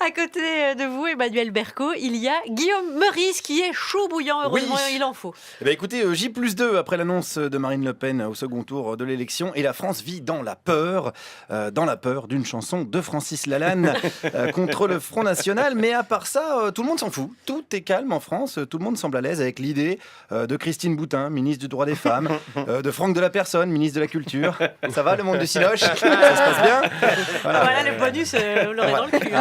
À côté de vous, Emmanuel Berco, il y a Guillaume Meurice qui est chaud bouillant. Heureusement, il en faut. Écoutez, J+2 après l'annonce de Marine Le Pen au second tour de l'élection, et la France vit dans la peur d'une chanson de Francis Lalanne contre le Front National. Mais à part ça, tout le monde s'en fout. Tout est calme en France. Tout le monde semble à l'aise avec l'idée de Christine Boutin, ministre du droit des femmes, de Franck de la Personne, ministre de la Culture. Ça va, le monde du Cinoche? Ça se passe bien? Voilà le bonus, vous l'aurez dans le cul.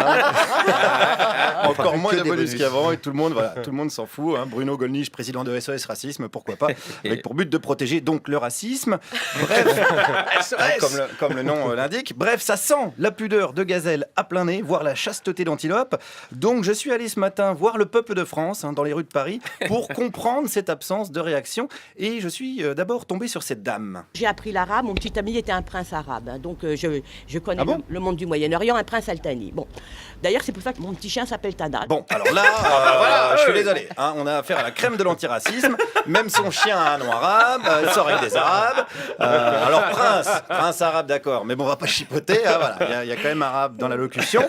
Encore moins de bonus qu'avant, et tout le monde s'en fout. Bruno Gollnisch, président de SOS Racisme, pourquoi pas, avec pour but de protéger donc le racisme. Bref, comme le nom l'indique. Bref, ça sent la pudeur de gazelle à plein nez, voire la chasteté d'antilope. Donc je suis allé ce matin voir le peuple de France dans les rues de Paris pour comprendre cette absence de réaction. Et je suis d'abord tombé sur cette dame. J'ai appris l'arabe, mon petit ami était un prince arabe, donc je connais le monde du Moyen-Orient, un prince Al-Thani. Bon, d'ailleurs c'est pour ça que mon petit chien s'appelle Tada. Bon, alors là, je suis désolé, on a affaire à la crème de l'antiracisme, même son chien a un nom arabe, elle sort avec des arabes, alors prince arabe d'accord, mais bon on va pas chipoter, voilà, il y a quand même arabe dans la locution,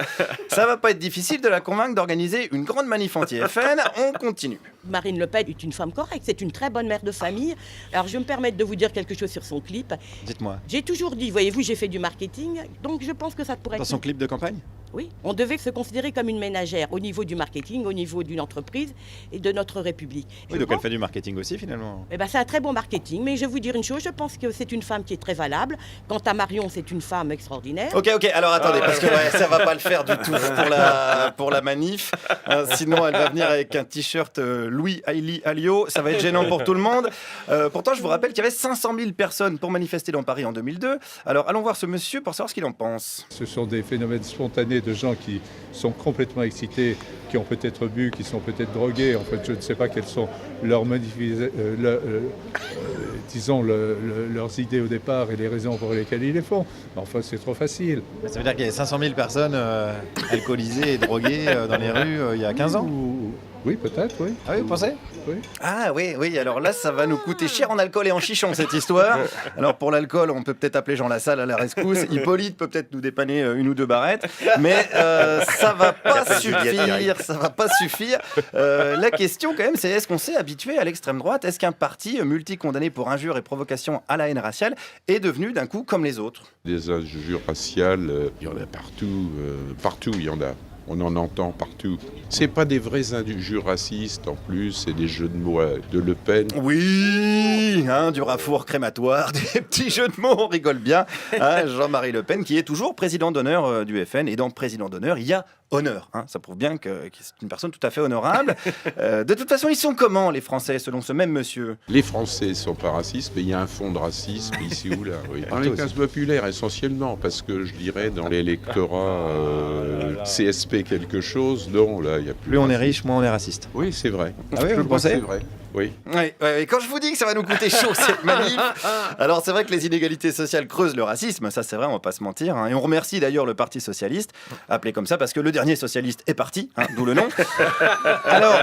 ça va pas être difficile de la convaincre d'organiser une grande manif anti-FN, on continue. Marine Le Pen est une femme correcte, c'est une très bonne mère de famille. Alors je me permets de vous dire quelque chose sur son clip. Dites-moi. J'ai toujours dit, voyez-vous, j'ai fait du marketing, donc je pense que ça pourrait Dans son clip de campagne ? Oui, on devait se considérer comme une ménagère au niveau du marketing, au niveau d'une entreprise et de notre République. Oui, donc elle fait du marketing aussi finalement. C'est un très bon marketing, mais je vais vous dire une chose, je pense que c'est une femme qui est très valable. Quant à Marion, c'est une femme extraordinaire. Ok, alors attendez, parce que ça va pas le faire du tout pour la manif. Sinon, elle va venir avec un t-shirt Louis Aili Alliot, ça va être gênant pour tout le monde. Pourtant, je vous rappelle qu'il y avait 500 000 personnes pour manifester dans Paris en 2002. Alors, allons voir ce monsieur pour savoir ce qu'il en pense. Ce sont des phénomènes spontanés de gens qui sont complètement excités, qui ont peut-être bu, qui sont peut-être drogués. En fait, je ne sais pas quelles sont leurs leurs idées au départ et les raisons pour lesquelles ils les font. Enfin, c'est trop facile. Ça veut dire qu'il y a 500 000 personnes alcoolisées et droguées dans les rues il y a 15 ans ? Oui, peut-être, oui. Ah oui, vous pensez ? Oui. Ah oui, alors là, ça va nous coûter cher en alcool et en chichon, cette histoire. Alors pour l'alcool, on peut peut-être appeler Jean Lassalle à la rescousse. Hippolyte peut peut-être nous dépanner une ou deux barrettes. Mais ça va pas suffire. La question, quand même, c'est est-ce qu'on s'est habitué à l'extrême droite ? Est-ce qu'un parti multi-condamné pour injures et provocation à la haine raciale est devenu d'un coup comme les autres ? Des injures raciales, il y en a partout. Partout, il y en a. On en entend partout. C'est pas des vraies injures racistes en plus, c'est des jeux de mots de Le Pen. Oui, du rafour crématoire, des petits jeux de mots, on rigole bien. Jean-Marie Le Pen qui est toujours président d'honneur du FN, et dans président d'honneur, il y a honneur. Ça prouve bien que c'est une personne tout à fait honorable. De toute façon, ils sont comment les Français, selon ce même monsieur ? Les Français sont pas racistes, mais il y a un fond de racisme ici ou là. Oui. Dans les classes populaires essentiellement, parce que je dirais dans l'électorat CSP quelque chose, non, là il y a plus. Plus on est riche, moins on est raciste. Oui, c'est vrai. Ah oui, vous pensez ? C'est vrai. Oui. Et quand je vous dis que ça va nous coûter chaud cette manif, alors c'est vrai que les inégalités sociales creusent le racisme, ça c'est vrai, on va pas se mentir. Et on remercie d'ailleurs le Parti Socialiste, appelé comme ça parce que le dernier socialiste est parti, d'où le nom. Alors,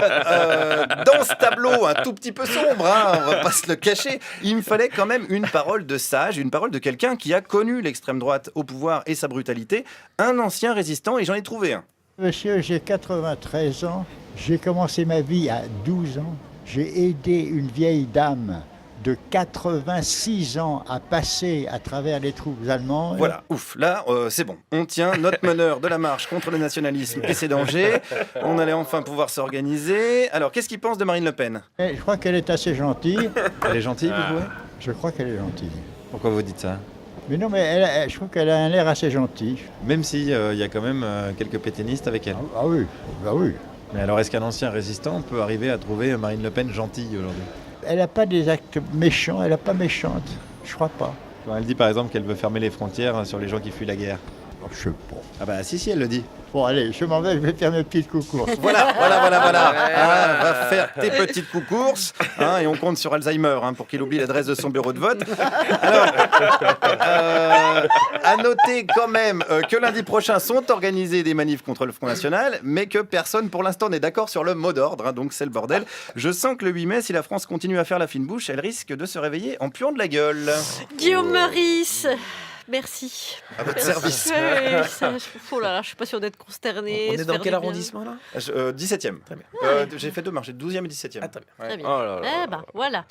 dans ce tableau un tout petit peu sombre, on va pas se le cacher, il me fallait quand même une parole de sage, une parole de quelqu'un qui a connu l'extrême droite au pouvoir et sa brutalité, un ancien résistant, et j'en ai trouvé un. Monsieur, j'ai 93 ans, j'ai commencé ma vie à 12 ans. J'ai aidé une vieille dame de 86 ans à passer à travers les troupes allemandes. Voilà, ouf, là, c'est bon. On tient notre meneur de la marche contre le nationalisme et ses dangers. On allait enfin pouvoir s'organiser. Alors, qu'est-ce qu'il pense de Marine Le Pen ? Je crois qu'elle est assez gentille. Elle est gentille, vous trouvez ? Je crois qu'elle est gentille. Pourquoi vous dites ça ? Mais non, mais je trouve qu'elle a un air assez gentil. Même s'il y a quand même quelques pétainistes avec elle. Ah oui, bah oui. Mais alors, est-ce qu'un ancien résistant peut arriver à trouver Marine Le Pen gentille aujourd'hui ? Elle n'a pas des actes méchants, elle n'est pas méchante. Je crois pas. Quand elle dit par exemple qu'elle veut fermer les frontières sur les gens qui fuient la guerre. Je sais pas. Ah bah si, elle le dit. Bon, allez, je m'en vais, je vais faire mes petites coucourses. Voilà. Va faire tes petites coucourses. Et on compte sur Alzheimer pour qu'il oublie l'adresse de son bureau de vote. Alors, à noter quand même que lundi prochain sont organisées des manifs contre le Front National, mais que personne pour l'instant n'est d'accord sur le mot d'ordre. Donc c'est le bordel. Je sens que le 8 mai, si la France continue à faire la fine bouche, elle risque de se réveiller en puant de la gueule. Guillaume Meurice, Merci. À votre Merci. service. Oh là là, je suis pas sûre d'être consternée. On est se dans faire quel du bien. arrondissement là? 17e. Très bien. J'ai fait 2 marches, 12e et 17e. Ah, très bien. Ouais. Très bien. Oh là là. Eh ben, voilà.